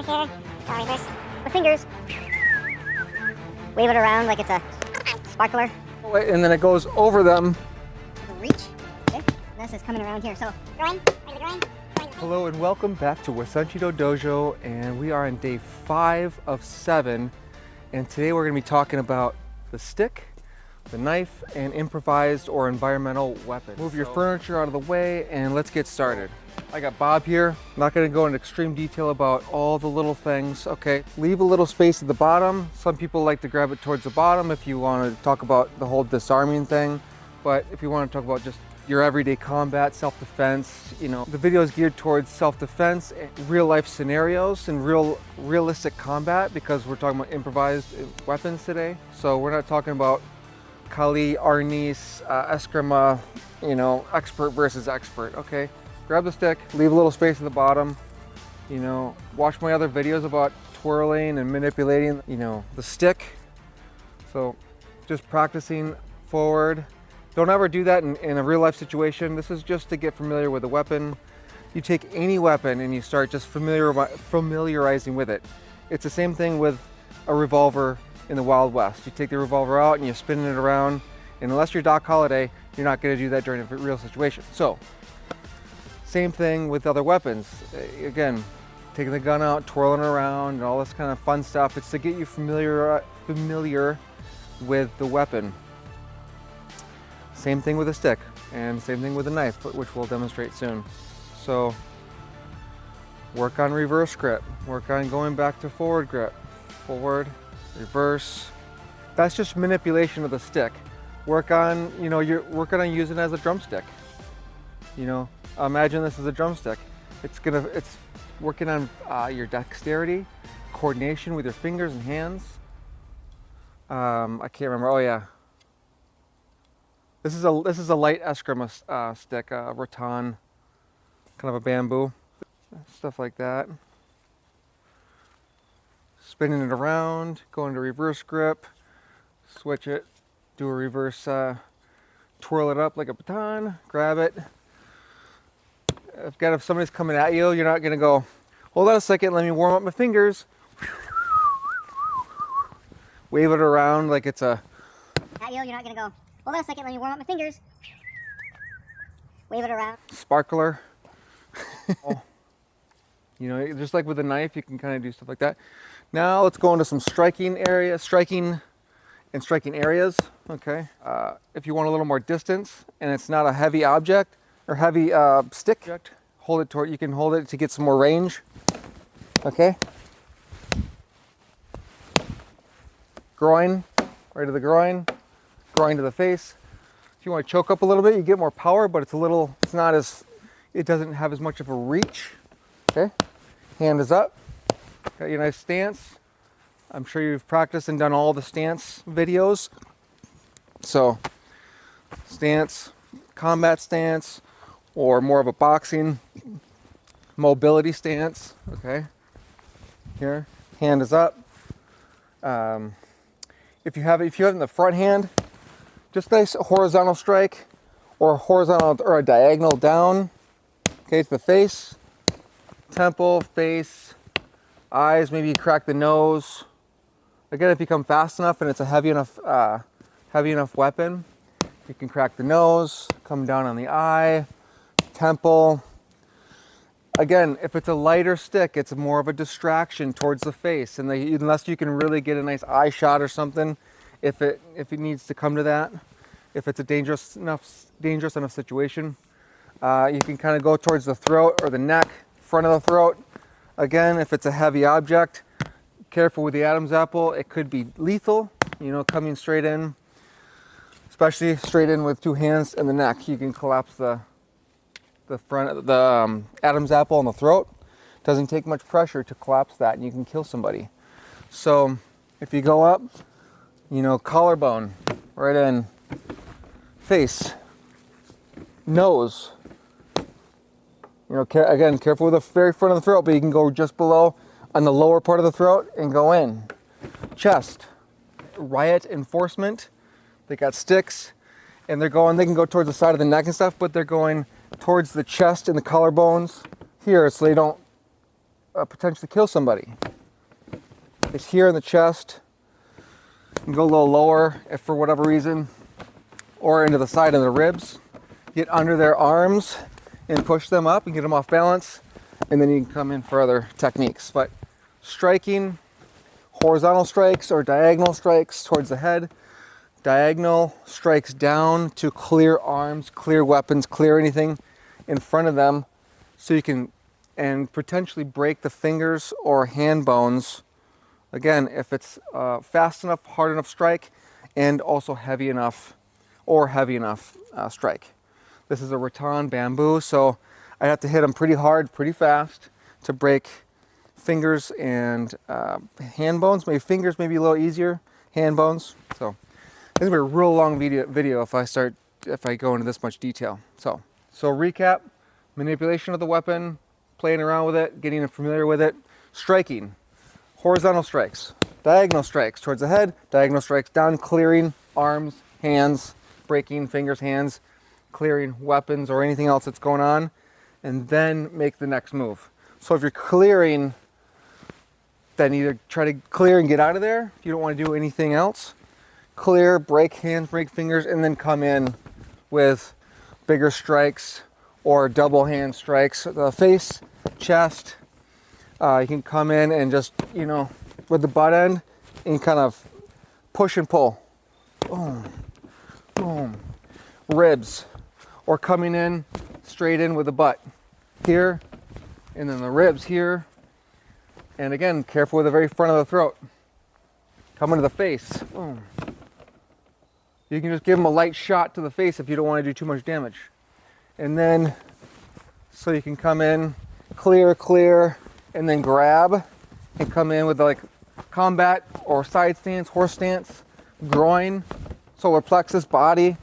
here. Reverse. With fingers. Wave it around like it's a sparkler. And then it goes over them. Reach. Okay. This is coming around here. So, groin. Groin. Hello and welcome back to Wasenshido Dojo, and we are on day 5 of 7. And today we're going to be talking about the stick, the knife, and improvised or environmental weapons. Move your furniture out of the way and let's get started. I got Bob here. I'm not going to go into extreme detail about all the little things. Okay, leave a little space at the bottom. Some people like to grab it towards the bottom if you want to talk about the whole disarming thing. But if you want to talk about just your everyday combat, self-defense, you know, the video is geared towards self-defense, real life scenarios, and realistic combat, because we're talking about improvised weapons today. So we're not talking about Kali, Arnis, Escrima, you know, expert versus expert. Okay, grab the stick, leave a little space at the bottom. You know, watch my other videos about twirling and manipulating, you know, the stick. So just practicing forward. Don't ever do that in a real life situation. This is just to get familiar with the weapon. You take any weapon and you start just familiarizing with it. It's the same thing with a revolver in the Wild West. You take the revolver out and you're spinning it around, and unless you're Doc Holliday, you're not going to do that during a real situation. So, same thing with other weapons. Again, taking the gun out, twirling around, and all this kind of fun stuff. It's to get you familiar with the weapon. Same thing with a stick, and same thing with a knife, which we'll demonstrate soon. So, work on reverse grip. Work on going back to forward grip. Forward, reverse. That's just manipulation of the stick. Work on, you know, you're working on using it as a drumstick. You know, imagine this as a drumstick. It's working on your dexterity, coordination with your fingers and hands. I can't remember. Oh yeah. This is a light Escrima stick, rattan, kind of a bamboo, stuff like that. Spinning it around, go into reverse grip, switch it, do a reverse, twirl it up like a baton, grab it. If somebody's coming at you, you're not gonna go, hold on a second, let me warm up my fingers. Wave it around like it's a... At you, you're not gonna go, hold on a second, let me warm up my fingers. Wave it around. Sparkler. You know, just like with a knife, you can kind of do stuff like that. Now let's go into some striking areas. Okay. If you want a little more distance and it's not a heavy object or heavy stick, hold it toward. You can hold it to get some more range. Okay. Groin, right to the groin. Groin to the face. If you want to choke up a little bit, you get more power, but it doesn't have as much of a reach. Okay. Hand is up. Got your nice stance. I'm sure you've practiced and done all the stance videos. So, stance, combat stance, or more of a boxing mobility stance. Okay. Here, hand is up. If you have it in the front hand, just nice horizontal strike, or a diagonal down. Okay, to the face, temple, face. Eyes, maybe you crack the nose. Again, if you come fast enough and it's a heavy enough weapon, you can crack the nose, come down on the eye, temple. Again, if it's a lighter stick, it's more of a distraction towards the face, and unless you can really get a nice eye shot or something, if it needs to come to that, if it's a dangerous enough situation, you can kind of go towards the throat or the neck, front of the throat. Again, if it's a heavy object, careful with the Adam's apple. It could be lethal, you know, coming straight in, especially straight in with two hands in the neck. You can collapse the front of the Adam's apple on the throat. Doesn't take much pressure to collapse that, and you can kill somebody. So if you go up, you know, collarbone, right in, face, nose. You know, again, careful with the very front of the throat, but you can go just below on the lower part of the throat and go in. Chest, riot enforcement. They got sticks, and they can go towards the side of the neck and stuff, but they're going towards the chest and the collarbones here, so they don't potentially kill somebody. It's here in the chest. You can go a little lower if for whatever reason, or into the side of the ribs. Get under their arms and push them up and get them off balance, and then you can come in for other techniques. But striking, horizontal strikes or diagonal strikes towards the head, diagonal strikes down to clear arms, clear weapons, clear anything in front of them, so you can and potentially break the fingers or hand bones. Again, if it's fast enough, hard enough strike, and also heavy enough strike. This is a rattan bamboo, so I have to hit them pretty hard, pretty fast to break fingers and hand bones. Maybe fingers may be a little easier, hand bones. So this is gonna be a real long video if I go into this much detail. So recap: manipulation of the weapon, playing around with it, getting familiar with it, striking, horizontal strikes, diagonal strikes towards the head, diagonal strikes down, clearing arms, hands, breaking fingers, hands, clearing weapons or anything else that's going on, and then make the next move. So if you're clearing, then either try to clear and get out of there if you don't want to do anything else. Clear, break hands, break fingers, and then come in with bigger strikes or double hand strikes. The face, chest, you can come in and just, with the butt end and kind of push and pull. Boom, boom. Ribs, or coming in straight in with the butt here, and then the ribs here. And again, careful with the very front of the throat. Come into the face. Boom. You can just give them a light shot to the face if you don't want to do too much damage. And then, so you can come in, clear, and then grab, and come in with like combat or side stance, horse stance, groin, solar plexus, body,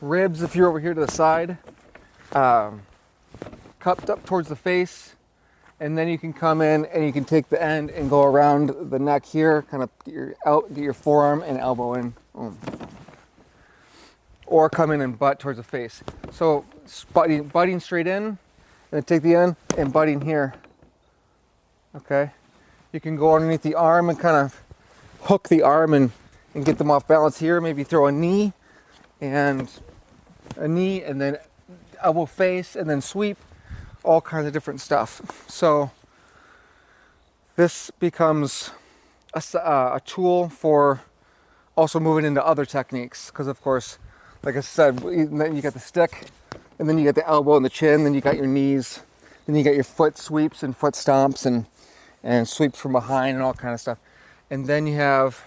ribs if you're over here to the side, cupped up towards the face. And then you can come in and you can take the end and go around the neck here, kind of get your forearm and elbow in. Boom. Or come in and butt towards the face. So butting straight in, and then take the end and butting here. Okay. You can go underneath the arm and kind of hook the arm and get them off balance here. Maybe throw a knee and then elbow face and then sweep. All kinds of different stuff. So this becomes a tool for also moving into other techniques, because of course, like I said, then you got the stick, and then you got the elbow and the chin, then you got your knees, then you got your foot sweeps and foot stomps and sweeps from behind and all kind of stuff. And then you have,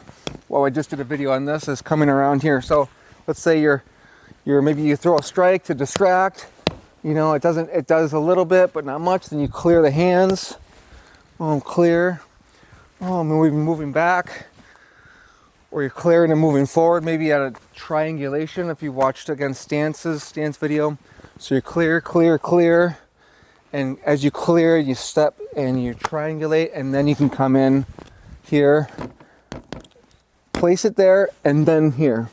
well, I just did a video on this, is coming around here. So let's say maybe you throw a strike to distract. It does a little bit, but not much. Then you clear the hands. Clear. Moving back. Or you're clearing and moving forward. Maybe at a triangulation if you watched again stance video. So you're clear. And as you clear, you step and you triangulate, and then you can come in here. Place it there, and then here.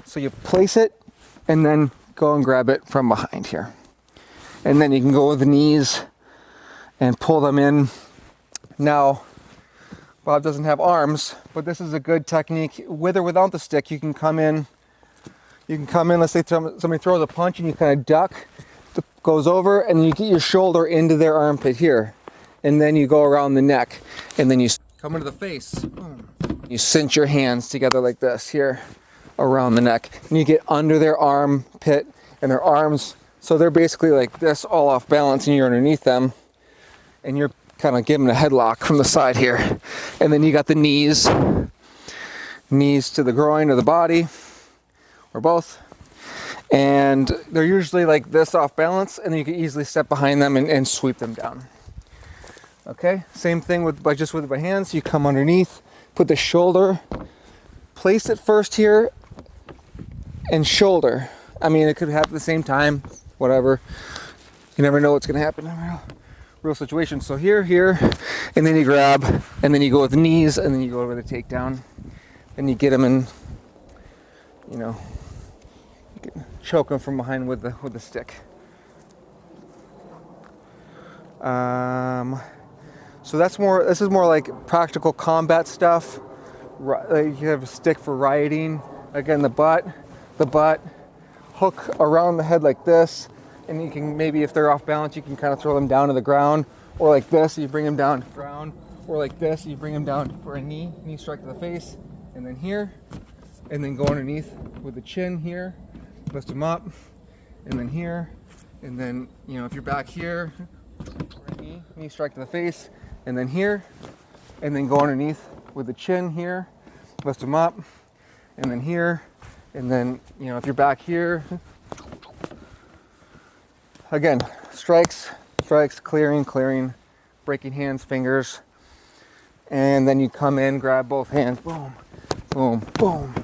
So you place it, and then go and grab it from behind here. And then you can go with the knees and pull them in. Now, Bob doesn't have arms, but this is a good technique. With or without the stick, you can come in. Let's say somebody throws a punch and you kind of duck, goes over, and you get your shoulder into their armpit here. And then you go around the neck, and then you come into the face. You cinch your hands together like this here around the neck. And you get under their armpit and their arms. So they're basically like this, all off balance, and you're underneath them, and you're kind of giving a headlock from the side here. And then you got the knees to the groin or the body, or both. And they're usually like this off balance, and then you can easily step behind them and sweep them down. Okay, same thing with my hands. You come underneath, put the shoulder, place it first here, and shoulder. I mean, it could happen at the same time. Whatever, you never know what's going to happen in a real situation. So here, and then you grab, and then you go with the knees, and then you go over the takedown, and you get them in, you can choke them from behind with the So this is more like practical combat stuff. You have a stick for riding. Again, the butt, hook around the head like this, and you can maybe, if they're off balance, you can kind of throw them down to the ground, or like this, you bring them down to the ground, or like this, you bring them down for a knee strike to the face, and then here, and then go underneath with the chin here, lift them up, and then here, and then, you know, if you're back here, knee strike to the face, and then here, and then go underneath with the chin here, lift them up, and then here, and then, you know, if you're back here, again, strikes, clearing, breaking hands, fingers, and then you come in, grab both hands, boom, boom, boom.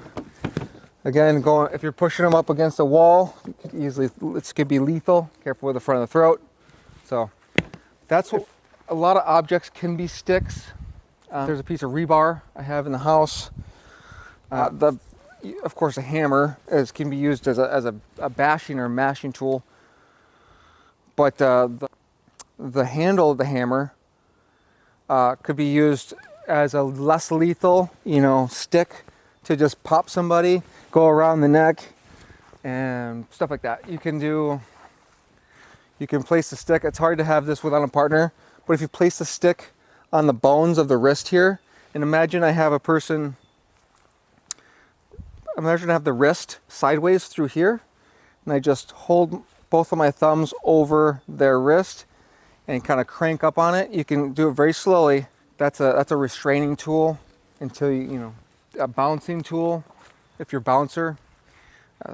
Again, if you're pushing them up against a wall, it could be lethal. Careful with the front of the throat. So that's what a lot of objects can be sticks. There's a piece of rebar I have in the house. Of course, a hammer can be used as a bashing or mashing tool. But the handle of the hammer could be used as a less lethal, you know, stick to just pop somebody, go around the neck, and stuff like that. You can place the stick. It's hard to have this without a partner, but if you place the stick on the bones of the wrist here, and imagine I have the wrist sideways through here, and I just hold both of my thumbs over their wrist and kind of crank up on it. You can do it very slowly. That's a restraining tool until you know, a bouncing tool if you're a bouncer,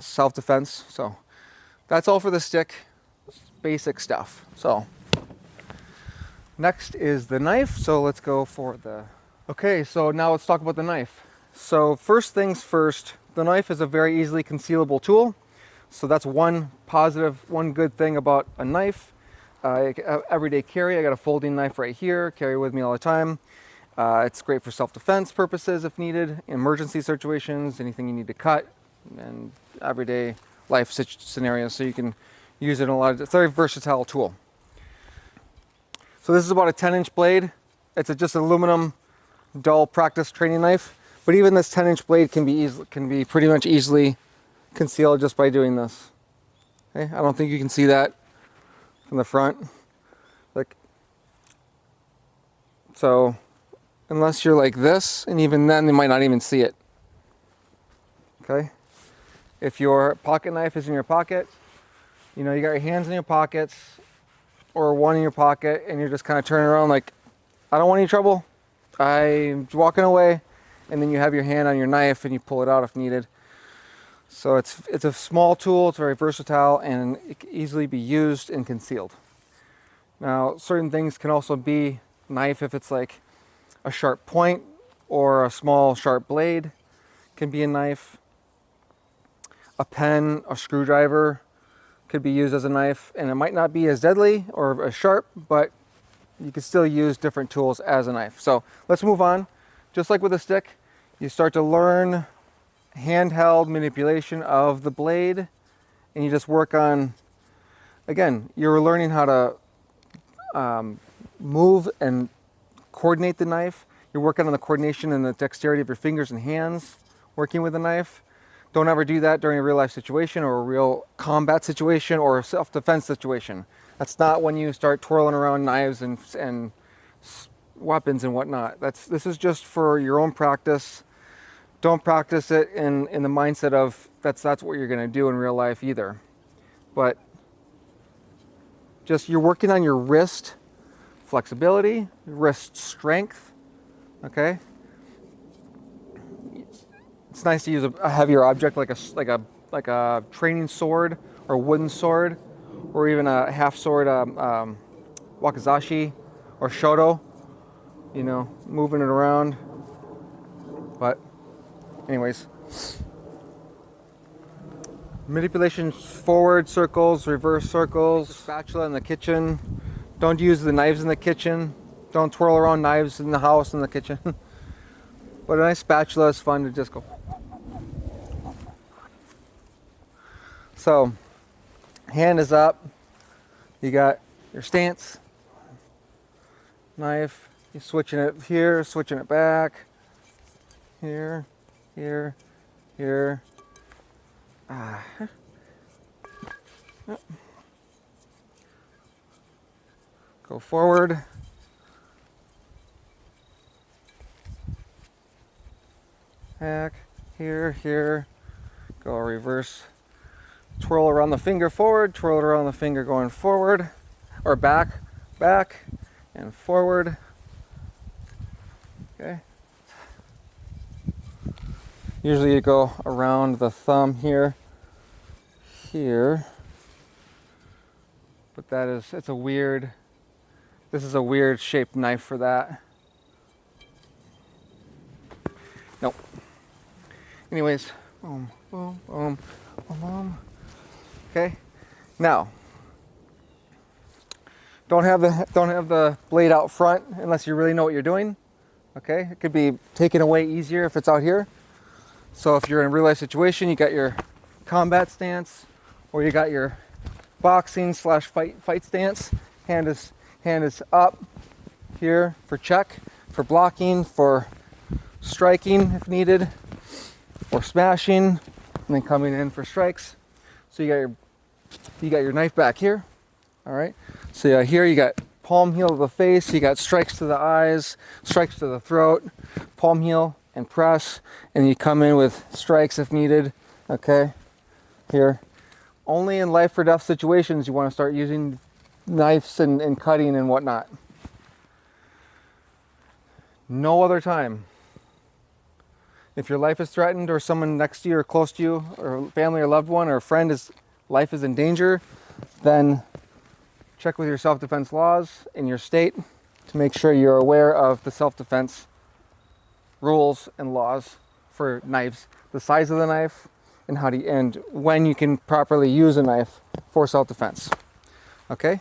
self-defense. So that's all for the stick, basic stuff. So next is the knife. So let's go for okay, so now let's talk about the knife. So first things first, the knife is a very easily concealable tool. So that's one good thing about a knife. Everyday carry, I got a folding knife right here, carry with me all the time. It's great for self-defense purposes if needed, emergency situations, anything you need to cut, and everyday life scenarios. So you can use it in a lot of, it's a very versatile tool. So this is about a 10-inch blade. It's just an aluminum dull practice training knife. But even this 10-inch blade can be pretty much easily concealed just by doing this. Okay, I don't think you can see that from the front. So unless you're like this, and even then they might not even see it. Okay, if your pocket knife is in your pocket, you know, you got your hands in your pockets or one in your pocket, and you're just kind of turning around like, I don't want any trouble, I'm walking away, and then you have your hand on your knife and you pull it out if needed. So it's a small tool, it's very versatile, and it can easily be used and concealed. Now, certain things can also be knife if it's like a sharp point or a small sharp blade can be a knife. A pen, a screwdriver could be used as a knife, and it might not be as deadly or as sharp, but you can still use different tools as a knife. So let's move on. Just like with a stick, you start to learn handheld manipulation of the blade, and you just work on, again, you're learning how to move and coordinate the knife. You're working on the coordination and the dexterity of your fingers and hands working with the knife. Don't ever do that during a real life situation or a real combat situation or a self-defense situation. That's not when you start twirling around knives and weapons and whatnot. This is just for your own practice. Don't practice it in the mindset of that's what you're going to do in real life either. But just you're working on your wrist flexibility, wrist strength. Okay. It's nice to use a heavier object like a training sword or wooden sword, or even a half sword, wakizashi or shoto. You know, moving it around. But anyways, manipulation: forward circles, reverse circles. The spatula in the kitchen. Don't use the knives in the kitchen. Don't twirl around knives in the house, in the kitchen. But a nice spatula is fun to just go. So, hand is up. You got your stance, knife, You're switching it here, switching it back. Here, here, here. Go forward. Back, here, here. Go reverse. Twirl around the finger forward, twirl it around the finger going forward. Or back, back, and forward. Okay. Usually you go around the thumb here, here. But this is a weird shaped knife for that. Nope. Anyways, boom, boom, boom, boom, boom. Okay. Now, don't have the blade out front unless you really know what you're doing. Okay. It could be taken away easier if it's out here. So if you're in a real life situation, you got your combat stance, or you got your boxing / fight stance. Hand is up here for check, for blocking, for striking if needed, or smashing, and then coming in for strikes. So you got your knife back here. All right. So here you got palm heel to the face. You got strikes to the eyes, strikes to the throat, palm heel and press, and you come in with strikes if needed. Okay. Here. Only in life or death situations you want to start using knives and cutting and whatnot. No other time. If your life is threatened, or someone next to you or close to you, or family or loved one or a friend life is in danger, then check with your self-defense laws in your state to make sure you're aware of the self-defense rules and laws for knives, the size of the knife, and when you can properly use a knife for self-defense. Okay?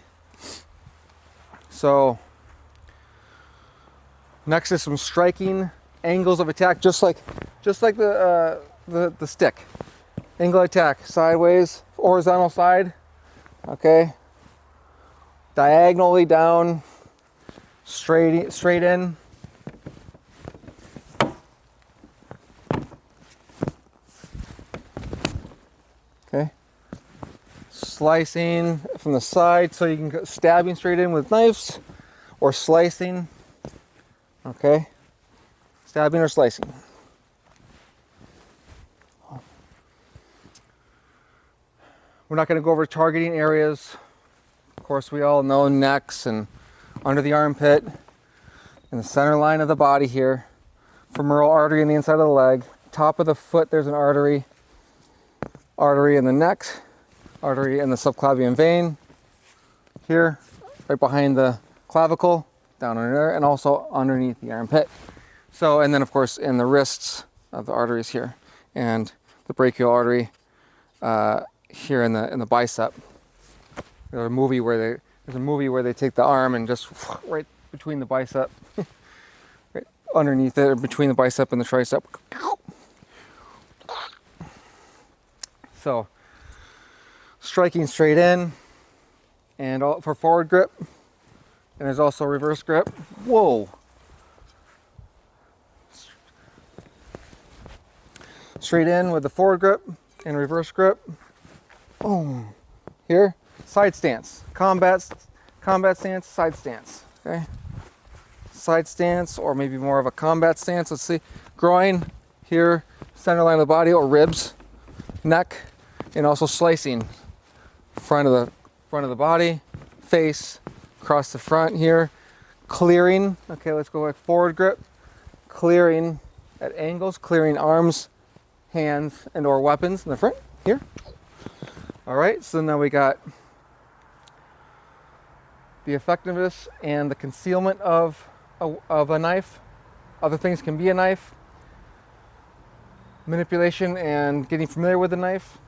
So next is some striking angles of attack, just like the stick. Angle attack, sideways, horizontal side. Okay? Diagonally down, straight in. Okay. Slicing from the side, so you can go stabbing straight in with knives, or slicing. Okay. Stabbing or slicing. We're not going to go over targeting areas. Of course, we all know necks and under the armpit, in the center line of the body here, femoral artery in the inside of the leg, top of the foot. There's an artery in the neck, artery in the subclavian vein here, right behind the clavicle, down under there, and also underneath the armpit. So, and then of course in the wrists of the arteries here, and the brachial artery here in the bicep. There's a movie where they take the arm and just right between the bicep, right underneath it, or between the bicep and the tricep. So, striking straight in, and for forward grip, and there's also reverse grip. Whoa! Straight in with the forward grip and reverse grip. Boom. Here, side stance, combat stance, side stance. Okay, side stance, or maybe more of a combat stance. Let's see, groin here, center line of the body, or ribs, neck, and also slicing front of the body, face, across the front here, clearing. Okay, let's go like forward grip, clearing at angles, clearing arms, hands, and or weapons in the front here. All right, so now we got the effectiveness and the concealment of a knife. Other things can be a knife. Manipulation and getting familiar with the knife.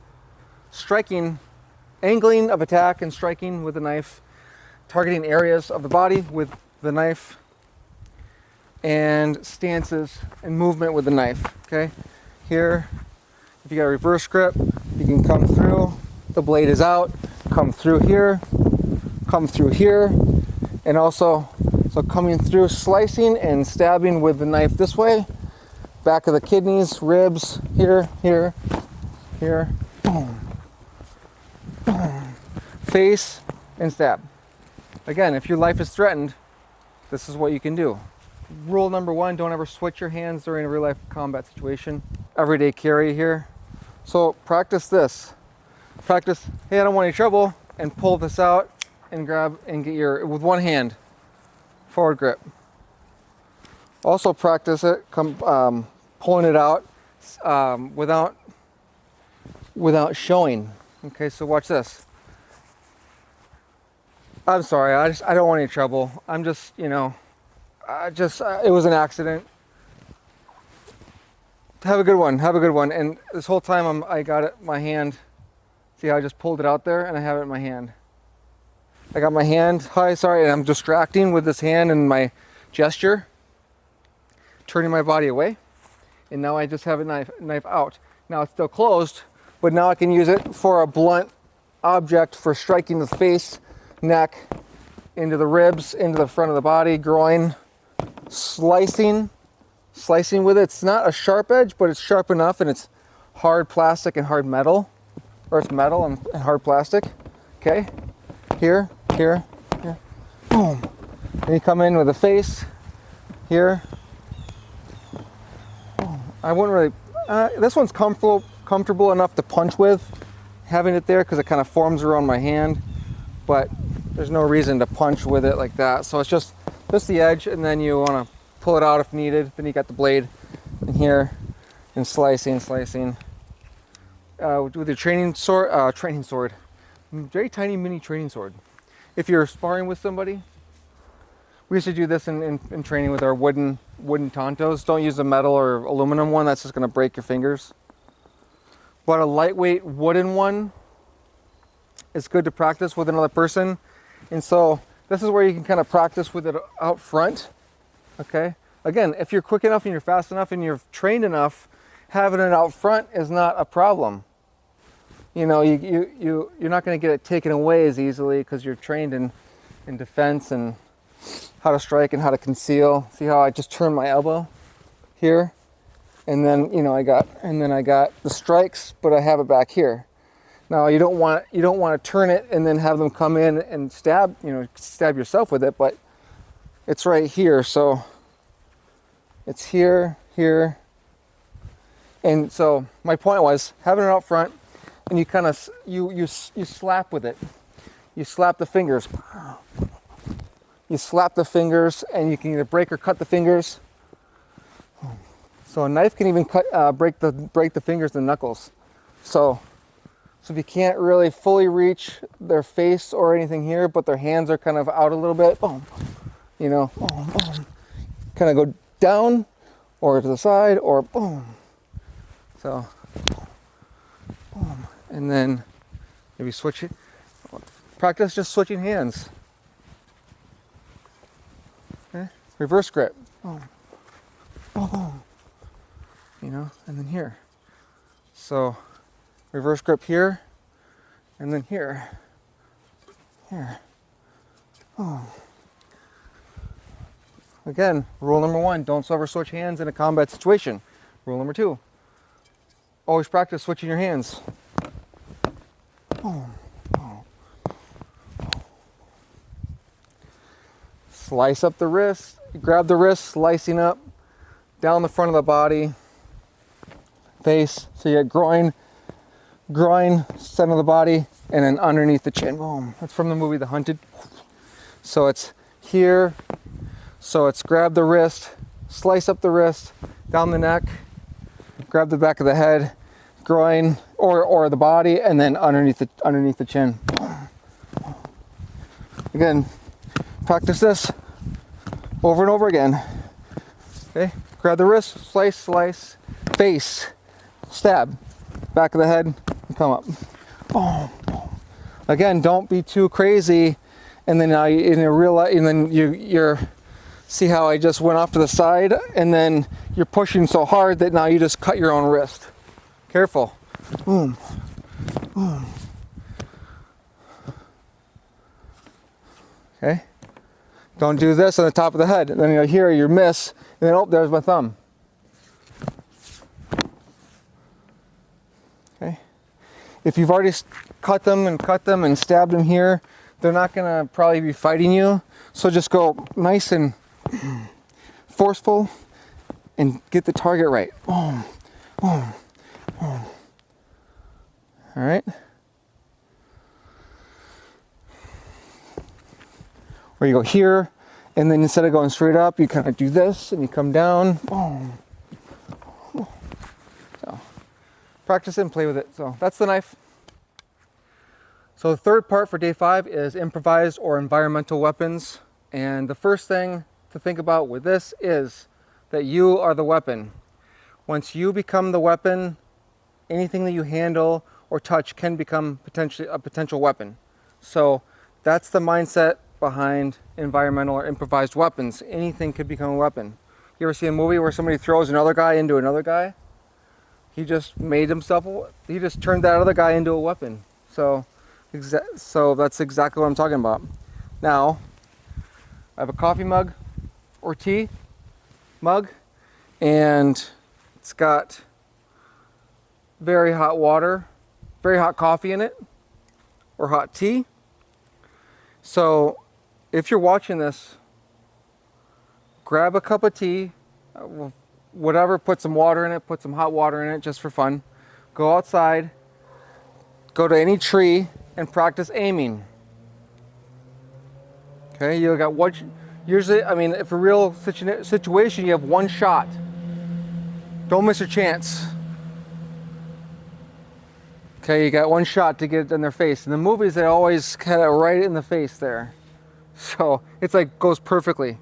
Striking, angling of attack and striking with the knife. Targeting areas of the body with the knife. And stances and movement with the knife. Okay, here, if you got a reverse grip, you can come through. The blade is out, come through here, and also So coming through, slicing and stabbing with the knife this way, back of the kidneys, ribs, here, here, here, boom, boom, face, and stab. Again, if your life is threatened, this is what you can do. Rule number one, don't ever switch your hands during a real life combat situation. Everyday carry here. So practice this. Practice, hey, I don't want any trouble, and pull this out and grab and get your, with one hand, forward grip. Also practice it, pulling it out without showing. Okay, so watch this. I'm sorry, I don't want any trouble. I'm just, you know, it was an accident. Have a good one, have a good one. And this whole time I got it in my hand. See how I just pulled it out there and I have it in my hand. I got my hand, hi, sorry, and I'm distracting with this hand and my gesture, turning my body away. And now I just have a knife out. Now it's still closed, but now I can use it for a blunt object for striking the face, neck, into the ribs, into the front of the body, groin, slicing with it. It's not a sharp edge, but it's sharp enough, and it's hard plastic and hard metal, or it's metal and hard plastic. Okay, here, here, here, boom. And you come in with the face, here. I wouldn't really, this one's comfortable enough to punch with, having it there, because it kind of forms around my hand, but there's no reason to punch with it like that. So it's just the edge, and then you want to pull it out if needed. Then you got the blade in here, and slicing. With your training sword, very tiny mini training sword. If you're sparring with somebody, we used to do this in training with our wooden tantos. Don't use a metal or aluminum one, that's just going to break your fingers. But a lightweight wooden one is good to practice with another person. And so this is where you can kind of practice with it out front. Okay, again, if you're quick enough and you're fast enough and you're trained enough, having it out front is not a problem. You know, you're not going to get it taken away as easily because you're trained in defense and how to strike and how to conceal. See how I just turned my elbow here, and then I got the strikes, but I have it back here. Now you don't want to turn it and then have them come in and stab yourself with it, but it's right here, so it's here, and so my point was having it out front, and you kind of you slap with it. You slap the fingers. You slap the fingers, and you can either break or cut the fingers. So a knife can even break the fingers and knuckles. So if you can't really fully reach their face or anything here, but their hands are kind of out a little bit, boom, boom, boom. Kind of go down or to the side or boom. So, boom. And then maybe switch it. Practice just switching hands. Okay? Reverse grip. Boom. Boom. And then here. So reverse grip here, and then here. Oh. Again, rule number one, don't ever switch hands in a combat situation. Rule number two, always practice switching your hands. Oh. Slice up the wrist, grab the wrist, slicing up, down the front of the body, face, so you get groin, center of the body, and then underneath the chin. Boom. That's from the movie The Hunted. So it's here. So it's grab the wrist, slice up the wrist, down the neck, grab the back of the head, groin, or the body, and then underneath the chin. Again, practice this over and over again. Okay, grab the wrist, slice, face, stab, back of the head, and come up. Boom, boom. Again, don't be too crazy, and then now you're see how I just went off to the side, and then you're pushing so hard that now you just cut your own wrist. Careful. Boom, boom. Okay. Don't do this on the top of the head. And then you'll hear your miss, and then, oh, there's my thumb. Okay. If you've already cut them and stabbed them here, they're not gonna probably be fighting you. So just go nice and forceful and get the target right. Boom, boom, boom. All right. Or you go here, and then instead of going straight up, you kind of do this, and you come down. Boom. So, practice it and play with it. So that's the knife. So the third part for day 5 is improvised or environmental weapons. And the first thing to think about with this is that you are the weapon. Once you become the weapon, anything that you handle or touch can become potentially a potential weapon. So that's the mindset behind environmental or improvised weapons. Anything could become a weapon. You ever see a movie where somebody throws another guy into another guy? He just he just turned that other guy into a weapon. So that's exactly what I'm talking about. Now, I have a coffee mug or tea mug, and it's got very hot water, very hot coffee in it, or hot tea. So if you're watching this, grab a cup of tea, whatever, put some water in it, put some hot water in it just for fun. Go outside, go to any tree and practice aiming. Okay, you got one, usually, I mean, if a real situation, you have one shot. Don't miss your chance. Okay, you got one shot to get it in their face. In the movies, they always kind of right in the face there. So it's like goes perfectly.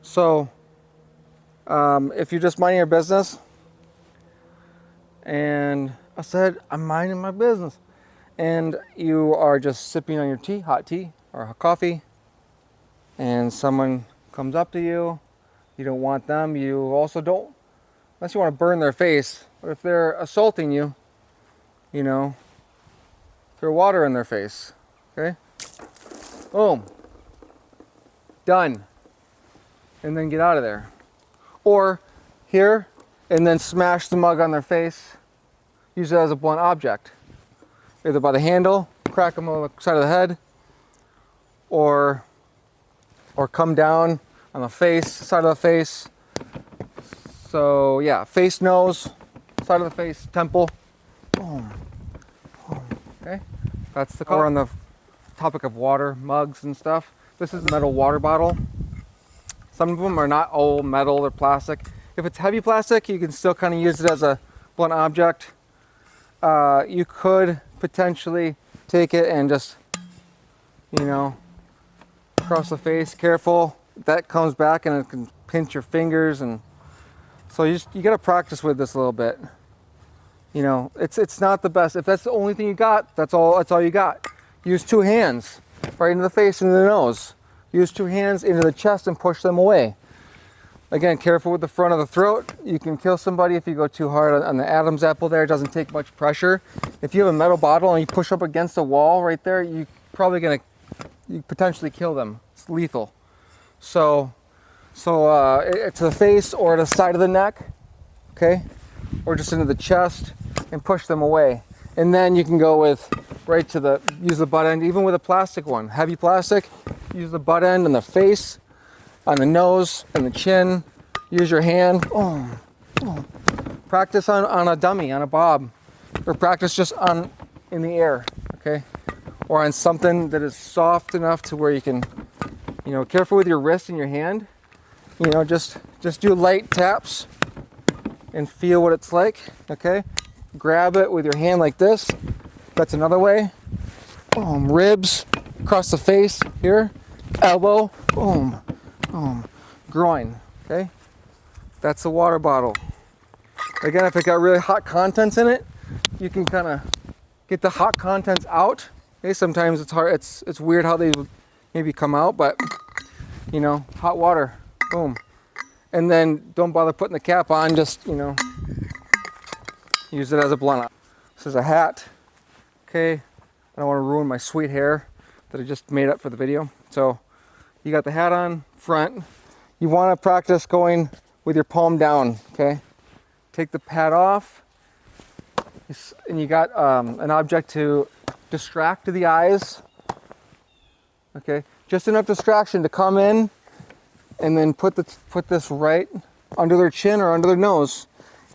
So if you're just minding your business, and I said, I'm minding my business, and you are just sipping on your tea, hot tea or hot coffee, and someone comes up to you, you don't want them, you also don't, unless you want to burn their face, but if they're assaulting you, you know, throw water in their face, okay? Boom. Done. And then get out of there. Or here, and then smash the mug on their face. Use it as a blunt object. Either by the handle, crack them on the side of the head, or come down on the face, side of the face. So yeah, face, nose, side of the face, temple. Boom. Boom. Okay, that's the color. On the topic of water, mugs and stuff. This is a metal water bottle. Some of them are not all metal, they're plastic. If it's heavy plastic, you can still kind of use it as a blunt object. You could potentially take it and just, you know, across the face. Careful, that comes back and it can pinch your fingers, and so you got to practice with this a little bit. You know, it's not the best. If that's the only thing you got, that's all you got. Use 2 hands right into the face and the nose. Use 2 hands into the chest and push them away. Again, careful with the front of the throat. You can kill somebody if you go too hard on the Adam's apple there. It doesn't take much pressure. If you have a metal bottle and you push up against the wall right there, you're probably gonna potentially kill them. It's lethal. So to the face or the side of the neck, okay? Or just into the chest and push them away. And then you can go with right to use the butt end, even with a plastic one. Heavy plastic, use the butt end on the face, on the nose, and the chin. Use your hand. Boom, boom. Practice on a dummy, on a bob. Or practice just in the air, okay? Or on something that is soft enough to where you can, you know, careful with your wrist and your hand. You know, just do light taps and feel what it's like, okay? Grab it with your hand like this. That's another way. Boom, ribs, across the face, here. Elbow, boom, boom. Groin, okay? That's the water bottle. Again, if it got really hot contents in it, you can kind of get the hot contents out. Okay, sometimes it's hard, it's weird how they maybe come out, but you know, hot water, boom. And then don't bother putting the cap on, just, you know, use it as a blunt. This is a hat, okay? I don't want to ruin my sweet hair that I just made up for the video. So You got the hat on front. You want to practice going with your palm down, okay? Take the hat off, and you got an object to distract to the eyes, okay? Just enough distraction to come in and then put this right under their chin or under their nose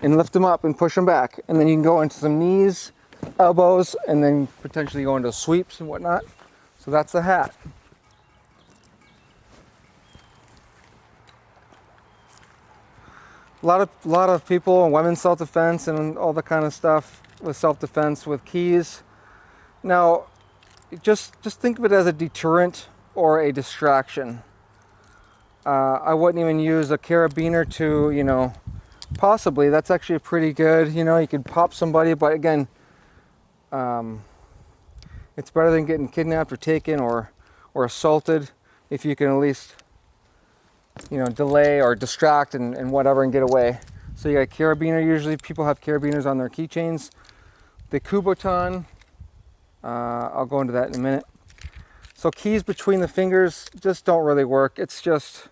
and lift them up and push them back. And then you can go into some knees, elbows, and then potentially go into sweeps and whatnot. So that's the hat. A lot of people in women's self-defense and all the kind of stuff with self-defense with keys. Now, just think of it as a deterrent or a distraction. I wouldn't even use a carabiner to, you know, possibly. That's actually pretty good. You know, you could pop somebody, but again, it's better than getting kidnapped or taken or assaulted if you can at least, you know, delay or distract and whatever and get away. So you got a carabiner. Usually people have carabiners on their keychains. The Kubotan, I'll go into that in a minute. So keys between the fingers just don't really work. It's just,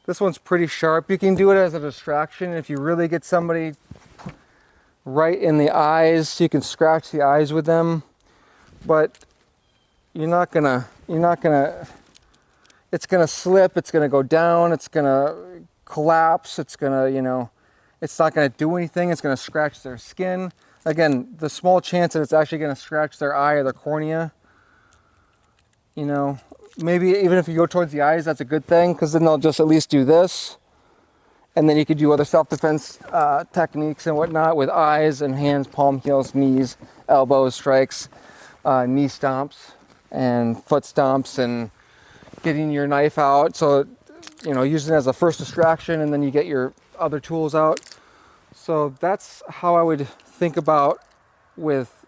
this one's pretty sharp. You can do it as a distraction. If you really get somebody right in the eyes, you can scratch the eyes with them, but you're not gonna, it's gonna slip, it's gonna go down, it's gonna collapse, it's gonna, you know, it's not gonna do anything, it's gonna scratch their skin. Again, the small chance that it's actually gonna scratch their eye or their cornea, you know, maybe even if you go towards the eyes, that's a good thing, because then they'll just at least do this. And then you could do other self-defense techniques and whatnot with eyes and hands, palm, heels, knees, elbows, strikes, knee stomps and foot stomps, and getting your knife out. So, you know, using it as a first distraction, and then you get your other tools out. So that's how I would think about with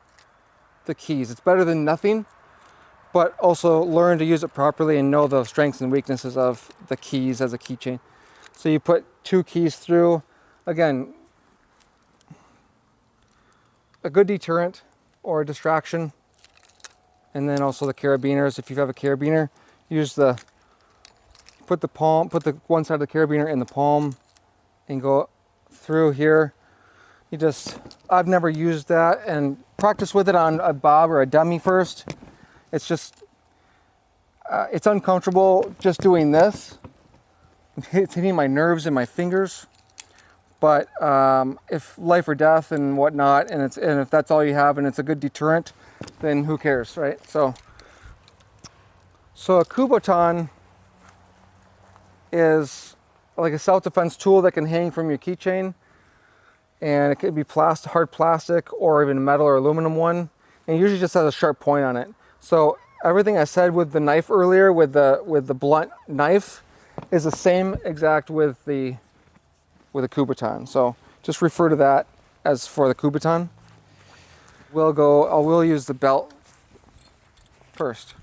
the keys. It's better than nothing, but also learn to use it properly and know the strengths and weaknesses of the keys as a keychain. So you put 2 keys through. Again, a good deterrent or a distraction. And then also the carabiners. If you have a carabiner, use put the one side of the carabiner in the palm and go through here. I've never used that, and practice with it on a bob or a dummy first. It's just, it's uncomfortable just doing this. It's hitting my nerves and my fingers. But if life or death and whatnot, and if that's all you have and it's a good deterrent, then who cares, right? So a Kubotan is like a self-defense tool that can hang from your keychain, and it could be hard plastic or even metal or aluminum one, and it usually just has a sharp point on it. So everything I said with the knife earlier, with the blunt knife, is the same exact with a Kubotan. So just refer to that as for the Kubotan. We'll use the belt first.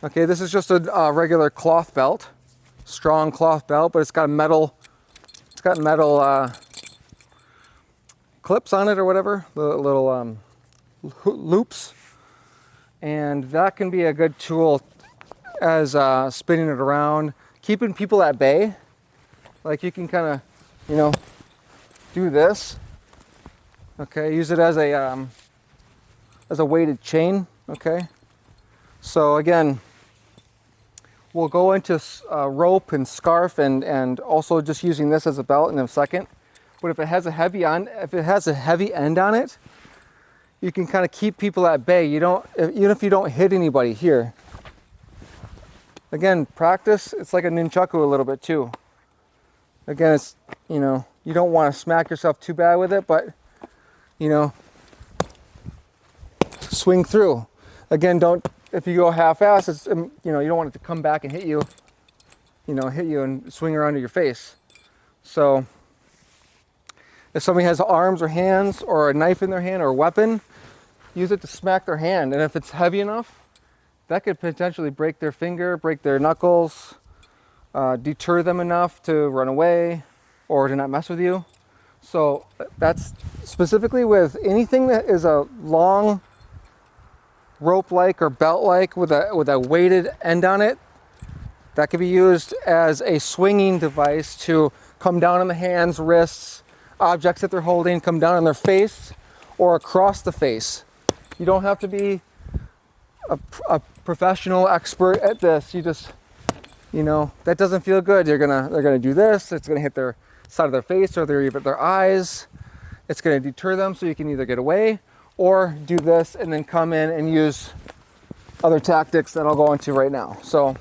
Okay, this is just a regular cloth belt, strong cloth belt, but it's got metal clips on it or whatever, the little loops, and that can be a good tool as spinning it around, keeping people at bay. Like you can kind of, you know, do this. Okay, use it as a weighted chain. Okay, so again, we'll go into rope and scarf and also just using this as a belt in a second. But if it has a heavy end on it, you can kind of keep people at bay. Even if you don't hit anybody here. Again, practice. It's like a nunchaku a little bit too. Again, it's, you know, you don't want to smack yourself too bad with it, but, you know, swing through. Again, if you go half-ass, it's, you know, you don't want it to come back and hit you and swing around to your face. So if somebody has arms or hands or a knife in their hand or a weapon, use it to smack their hand. And if it's heavy enough, that could potentially break their finger, break their knuckles, deter them enough to run away or to not mess with you. So that's specifically with anything that is a long rope-like or belt-like with a weighted end on it. That could be used as a swinging device to come down on the hands, wrists, objects that they're holding, come down on their face or across the face. You don't have to be a professional expert at this. You just, you know, that doesn't feel good. They're gonna do this. It's gonna hit their side of their face or their eyes. It's gonna deter them, so you can either get away or do this and then come in and use other tactics that I'll go into right now. So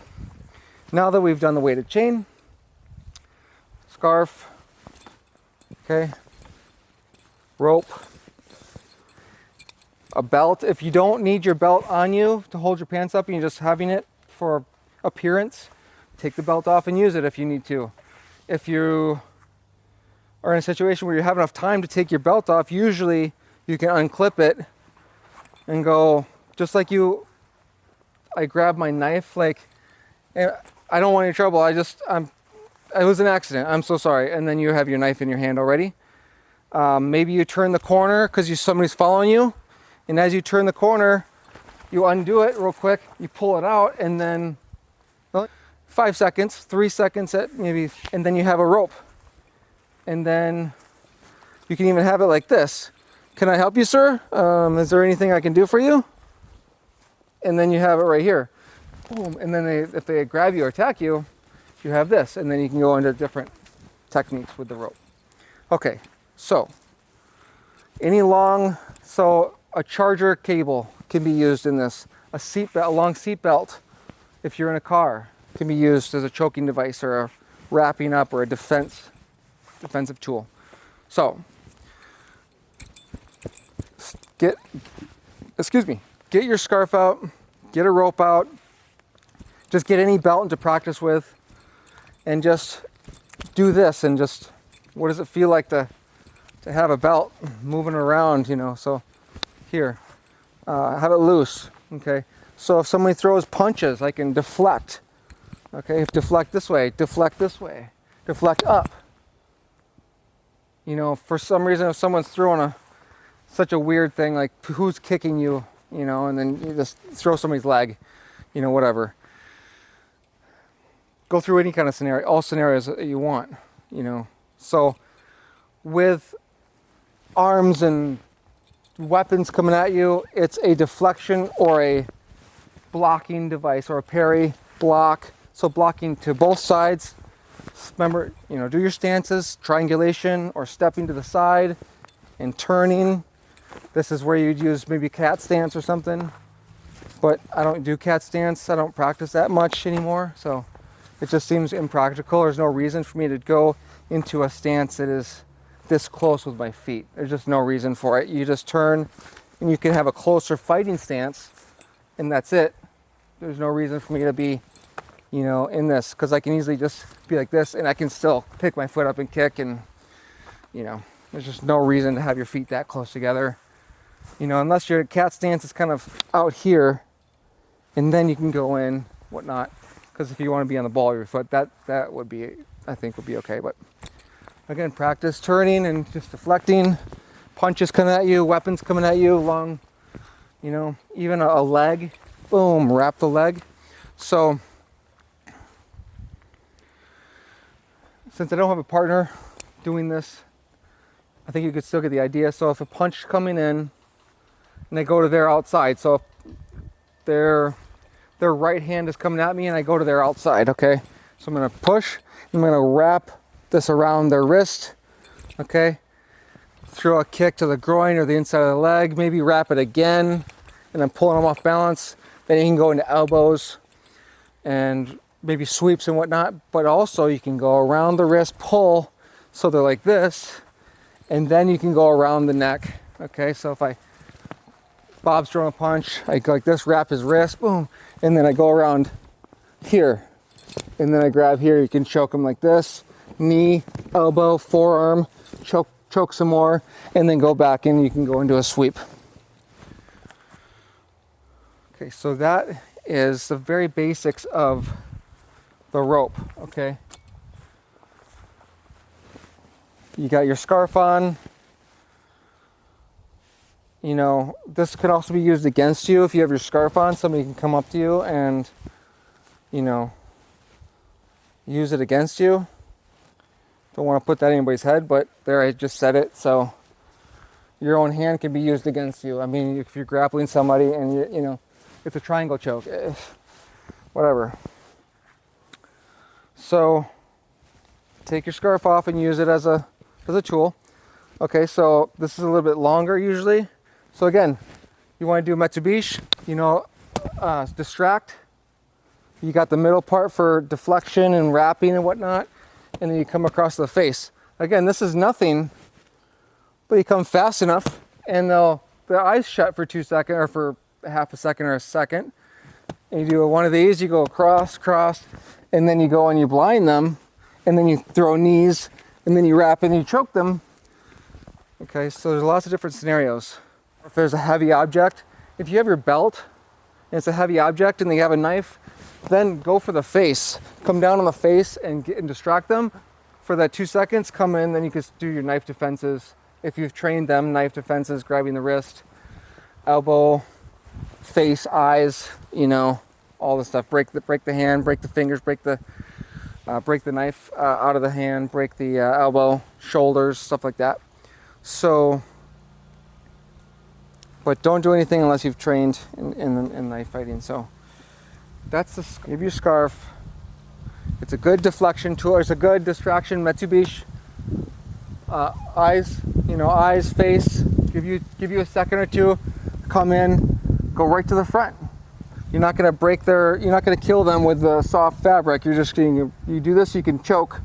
now that we've done the weighted chain, scarf, okay, rope, a belt. If you don't need your belt on you to hold your pants up and you're just having it for appearance, take the belt off and use it if you need to. If you are in a situation where you have enough time to take your belt off, usually you can unclip it and go, just like I grab my knife, like, I don't want any trouble. It was an accident. I'm so sorry. And then you have your knife in your hand already. Maybe you turn the corner because somebody's following you. And as you turn the corner, you undo it real quick, you pull it out, and then 5 seconds, 3 seconds at maybe, and then you have a rope. And then you can even have it like this. Can I help you, sir? Is there anything I can do for you? And then you have it right here. Boom. And then if they grab you or attack you, you have this. And then you can go into different techniques with the rope. Okay, so a charger cable can be used in this. A long seat belt, if you're in a car, can be used as a choking device or a wrapping up or a defensive tool. So get your scarf out, get a rope out, just get any belt to practice with, and just do this. And just, what does it feel like to have a belt moving around, you know? So here, have it loose, okay? So if somebody throws punches, I can deflect, okay? Deflect this way, deflect up. You know, for some reason, if someone's throwing such a weird thing, like who's kicking you, you know, and then you just throw somebody's leg, you know, whatever. Go through any kind of scenario, all scenarios that you want, you know. So with arms and weapons coming at you, it's a deflection or a blocking device or a parry block. So blocking to both sides. Remember, you know, do your stances, triangulation or stepping to the side and turning. This is where you'd use maybe cat stance or something, but I don't do cat stance. I don't practice that much anymore, so it just seems impractical. There's no reason for me to go into a stance that is this close with my feet. There's just no reason for it. You just turn and you can have a closer fighting stance, and that's it. There's no reason for me to be, you know, in this, because I can easily just be like this and I can still pick my foot up and kick, and, you know, there's just no reason to have your feet that close together, you know, unless your cat stance is kind of out here, and then you can go in, whatnot, because if you want to be on the ball of your foot, that would be, I think, would be okay. But again, practice turning and just deflecting, punches coming at you, weapons coming at you, long, you know, even a leg, boom, wrap the leg. So since I don't have a partner doing this, I think you could still get the idea. So if a punch coming in and I go to their outside, so if their right hand is coming at me and I go to their outside, okay? So I'm gonna push, I'm gonna wrap this around their wrist, okay? Throw a kick to the groin or the inside of the leg, maybe wrap it again, and I'm pulling them off balance. Then you can go into elbows and maybe sweeps and whatnot, but also you can go around the wrist, pull, so they're like this, and then you can go around the neck, okay? So if Bob's throwing a punch, I go like this, wrap his wrist, boom, and then I go around here, and then I grab here. You can choke him like this, knee, elbow, forearm, choke some more, and then go back and you can go into a sweep. Okay, so that is the very basics of the rope, okay? You got your scarf on. You know, this could also be used against you. If you have your scarf on, somebody can come up to you and, you know, use it against you. Don't want to put that in anybody's head, but there, I just said it. So your own hand can be used against you. I mean, if you're grappling somebody and you know, it's a triangle choke, whatever. So take your scarf off and use it as a tool. Okay, so this is a little bit longer usually. So again, you want to do Mitsubishi, you know, distract. You got the middle part for deflection and wrapping and whatnot, and then you come across the face. Again, this is nothing, but you come fast enough and their eyes shut for 2 seconds or for half a second or a second. And you do one of these, you go across, and then you go and you blind them, and then you throw knees, and then you wrap and you choke them. Okay, so there's lots of different scenarios. If there's a heavy object, if you have your belt and it's a heavy object and they have a knife, then go for the face. Come down on the face and distract them for that 2 seconds. Come in, then you can do your knife defenses. If you've trained them, knife defenses, grabbing the wrist, elbow, face, eyes, you know, all the stuff. Break the hand, break the fingers, break the knife out of the hand, break the elbow, shoulders, stuff like that. So, but don't do anything unless you've trained in knife fighting. So that's the, give your scarf. It's a good deflection tool. It's a good distraction. Mitsubishi. Eyes, you know, eyes, face. Give you a second or two. Come in, go right to the front. You're not going to break their. You're not going to kill them with the soft fabric. You're just getting. You do this, you can choke.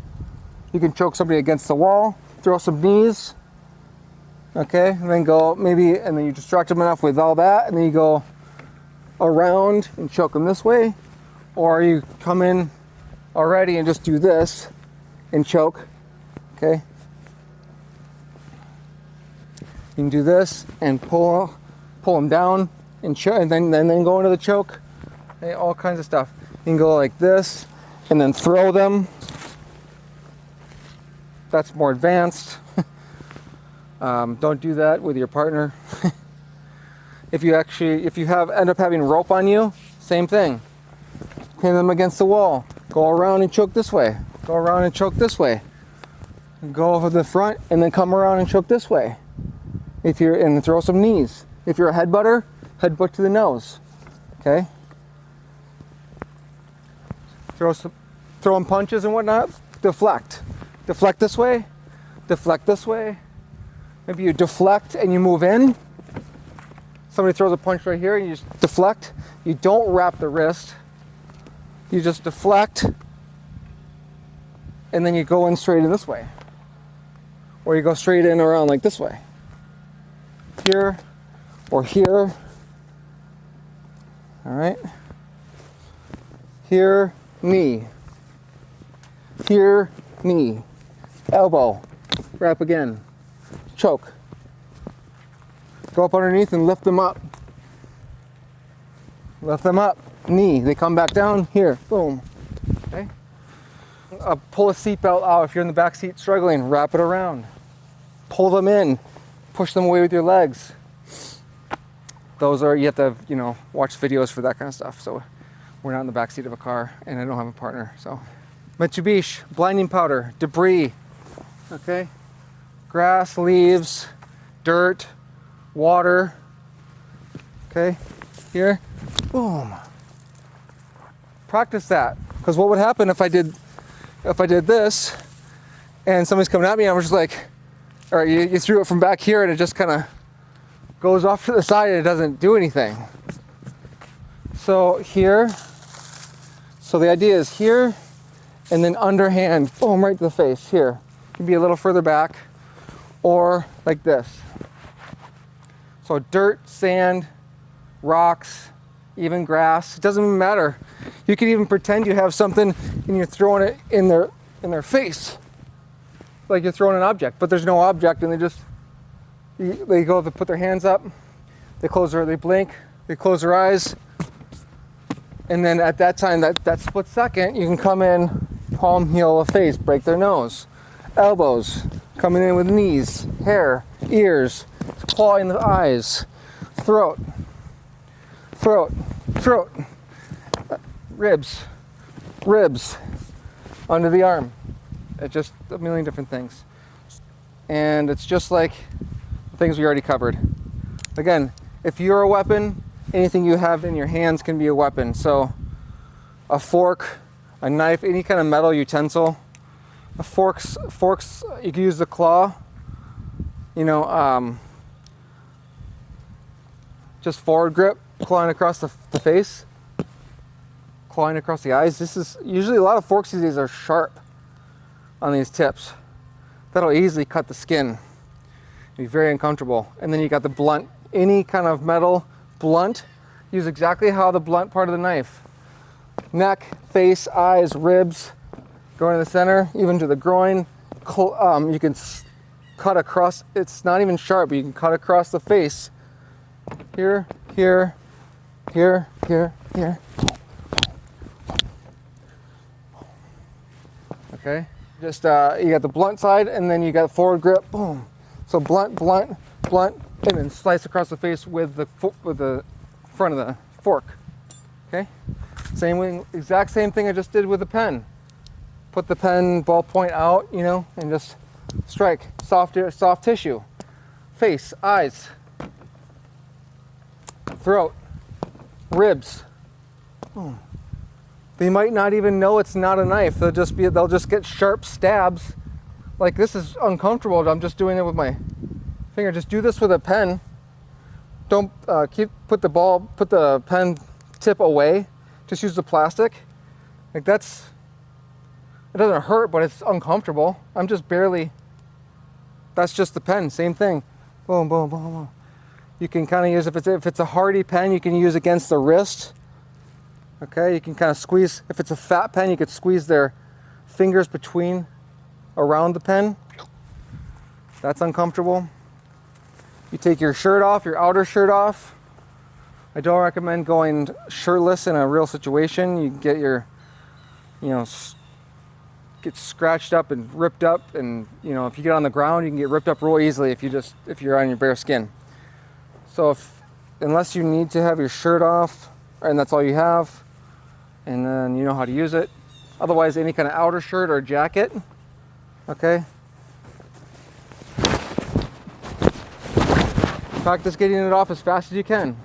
You can choke somebody against the wall. Throw some knees. Okay, and then go maybe, and then you distract them enough with all that, and then you go around and choke them this way, or you come in already and just do this and choke. Okay, you can do this and pull them down and choke, and then go into the choke. Okay, all kinds of stuff. You can go like this and then throw them. That's more advanced. Don't do that with your partner. If you end up having rope on you, same thing. Pin them against the wall. Go around and choke this way. Go around and choke this way. Go over the front and then come around and choke this way. And throw some knees. If you're a headbutter, headbutt to the nose. Okay. Throw them punches and whatnot. Deflect. Deflect this way. Deflect this way. Maybe you deflect and you move in. Somebody throws a punch right here and you just deflect. You don't wrap the wrist. You just deflect. And then you go in straight in this way. Or you go straight in around like this way. Here or here. All right. Here, knee. Here, knee. Elbow. Wrap again. Choke. Go up underneath and lift them up. Lift them up. Knee. They come back down. Here. Boom. Okay. Pull a seatbelt out if you're in the back seat struggling. Wrap it around. Pull them in. Push them away with your legs. Those are, you have to, you know, watch videos for that kind of stuff. So we're not in the back seat of a car and I don't have a partner. So Mitsubishi, blinding powder, debris. Okay. Grass, leaves, dirt, water. Okay, here, boom. Practice that, because what would happen if I did this, and somebody's coming at me, and I was just like, all right, you threw it from back here, and it just kind of goes off to the side, and it doesn't do anything. So here, so the idea is here, and then underhand, boom, right to the face. Here, you can be a little further back. Or like this. So dirt, sand, rocks, even grass, it doesn't even matter. You can even pretend you have something and you're throwing it in their face. Like you're throwing an object, but there's no object, and they go to put their hands up, they blink, they close their eyes, and then at that time, that split second, you can come in, palm, heel of face, break their nose, elbows, coming in with knees, hair, ears, claw in the eyes, throat, ribs, under the arm. It's just a million different things. And it's just like the things we already covered. Again, if you're a weapon, anything you have in your hands can be a weapon. So a fork, a knife, any kind of metal utensil. Forks, you can use the claw, you know, just forward grip, clawing across the face, clawing across the eyes. This is usually, a lot of forks these days are sharp on these tips. That'll easily cut the skin. Be very uncomfortable. And then you got the blunt, any kind of metal blunt, use exactly how the blunt part of the knife. Neck, face, eyes, ribs, going to the center, even to the groin. You can cut across, it's not even sharp, but you can cut across the face. Here, here, here, here, here. Okay, just you got the blunt side, and then you got forward grip, boom. So blunt, blunt, blunt, and then slice across the face with the front of the fork. Okay, exact same thing I just did with the pen. Put the pen ballpoint out, you know, and just strike. Soft tissue. Face, eyes, throat, ribs. Boom. They might not even know it's not a knife. They'll just get sharp stabs. Like, this is uncomfortable. I'm just doing it with my finger. Just do this with a pen. Don't put the pen tip away. Just use the plastic. Like, it doesn't hurt, but it's uncomfortable. I'm just barely, that's just the pen, same thing. Boom, boom, boom, boom. You can kind of use, if it's a hardy pen, you can use against the wrist. Okay, you can kind of squeeze. If it's a fat pen, you could squeeze their fingers around the pen. That's uncomfortable. You take your shirt off, your outer shirt off. I don't recommend going shirtless in a real situation. You get get scratched up and ripped up, and if you get on the ground, you can get ripped up real easily if you're on your bare skin. So unless you need to have your shirt off, and that's all you have, and then you know how to use it. Otherwise, any kind of outer shirt or jacket, okay? Practice getting it off as fast as you can.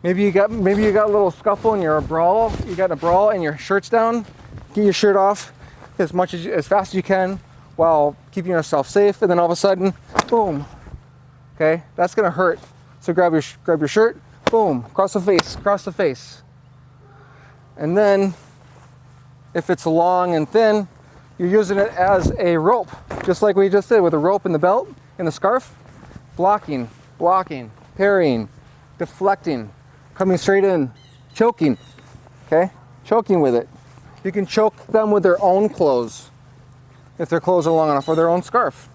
Maybe you got a little scuffle and you're you got in a brawl and your shirt's down. Get your shirt off as fast as you can while keeping yourself safe, and then all of a sudden, boom. Okay, that's gonna hurt. So grab your shirt, boom, across the face. And then, if it's long and thin, you're using it as a rope, just like we just did with the rope and the belt and the scarf. Blocking, parrying, deflecting, coming straight in, choking, okay? Choking with it. You can choke them with their own clothes, if their clothes are long enough, or their own scarf.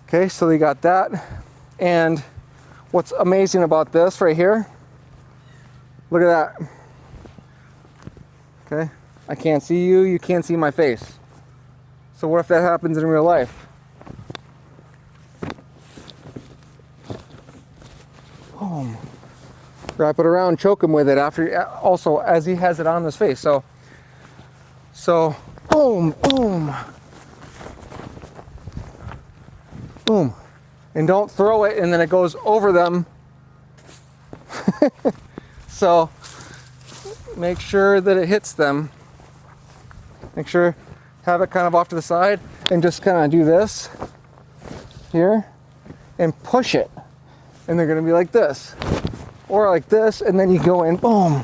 Okay, so they got that. And what's amazing about this right here, look at that. Okay, I can't see you, you can't see my face. So what if that happens in real life? Boom. Wrap it around, choke him with it also as he has it on his face. So boom, boom, boom. And don't throw it and then it goes over them. So make sure that it hits them. Make sure, have it kind of off to the side and just kind of do this here and push it. And they're gonna be like this, or like this, and then you go in, boom.